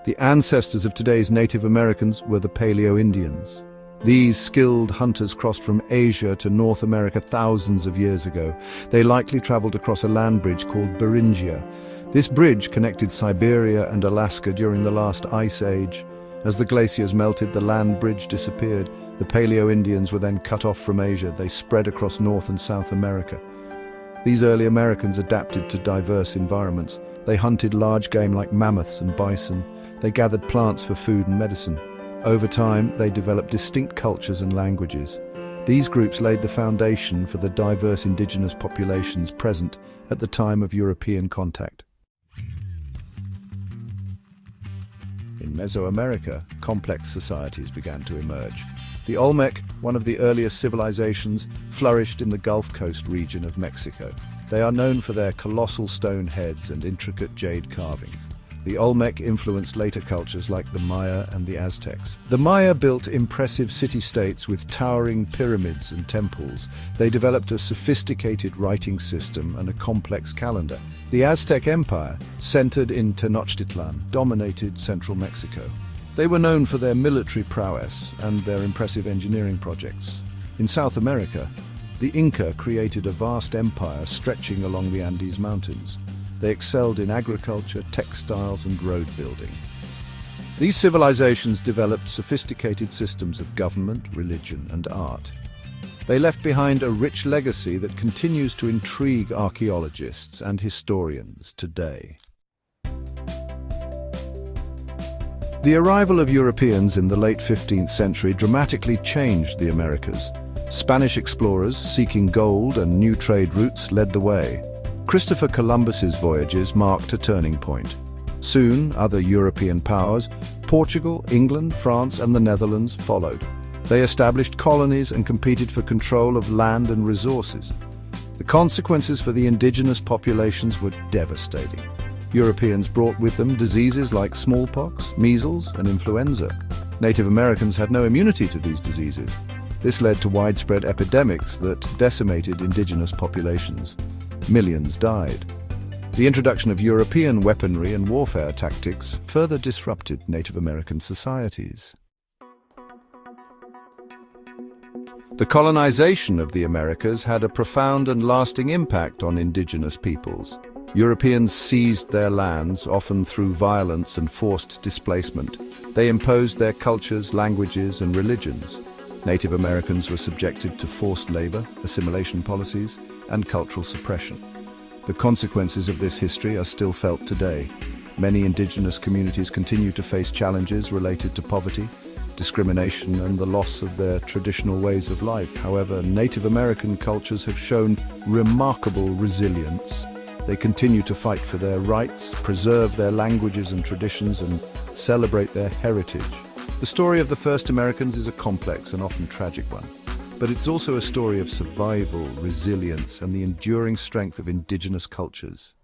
The ancestors of today's Native Americans were the Paleo-Indians. These skilled hunters crossed from Asia to North America thousands of years ago. They likely traveled across a land bridge called Beringia. This bridge connected Siberia and Alaska during the last ice age. As the glaciers melted, the land bridge disappeared. The Paleo-Indians were then cut off from Asia. They spread across North and South America. These early Americans adapted to diverse environments. They hunted large game like mammoths and bison. They gathered plants for food and medicine. Over time, they developed distinct cultures and languages. These groups laid the foundation for the diverse indigenous populations present at the time of European contact. In Mesoamerica, complex societies began to emerge. The Olmec, one of the earliest civilizations, flourished in the Gulf Coast region of Mexico. They are known for their colossal stone heads and intricate jade carvings. The Olmec influenced later cultures like the Maya and the Aztecs. The Maya built impressive city-states with towering pyramids and temples. They developed a sophisticated writing system and a complex calendar. The Aztec Empire, centered in Tenochtitlan, dominated central Mexico. They were known for their military prowess and their impressive engineering projects. In South America, the Inca created a vast empire stretching along the Andes Mountains. They excelled in agriculture, textiles, and road building. These civilizations developed sophisticated systems of government, religion, and art. They left behind a rich legacy that continues to intrigue archaeologists and historians today. The arrival of Europeans in the late 15th century dramatically changed the Americas. Spanish explorers seeking gold and new trade routes led the way. Christopher Columbus's voyages marked a turning point. Soon, other European powers, Portugal, England, France, and the Netherlands, followed. They established colonies and competed for control of land and resources. The consequences for the indigenous populations were devastating. Europeans brought with them diseases like smallpox, measles, and influenza. Native Americans had no immunity to these diseases. This led to widespread epidemics that decimated indigenous populations. Millions died. The introduction of European weaponry and warfare tactics further disrupted Native American societies. The colonization of the Americas had a profound and lasting impact on indigenous peoples. Europeans seized their lands, often through violence and forced displacement. They imposed their cultures, languages, and religions. Native Americans were subjected to forced labor, assimilation policies, and cultural suppression. The consequences of this history are still felt today. Many indigenous communities continue to face challenges related to poverty, discrimination, and the loss of their traditional ways of life. However, Native American cultures have shown remarkable resilience. They continue to fight for their rights, preserve their languages and traditions, and celebrate their heritage. The story of the first Americans is a complex and often tragic one. But it's also a story of survival, resilience, and the enduring strength of indigenous cultures.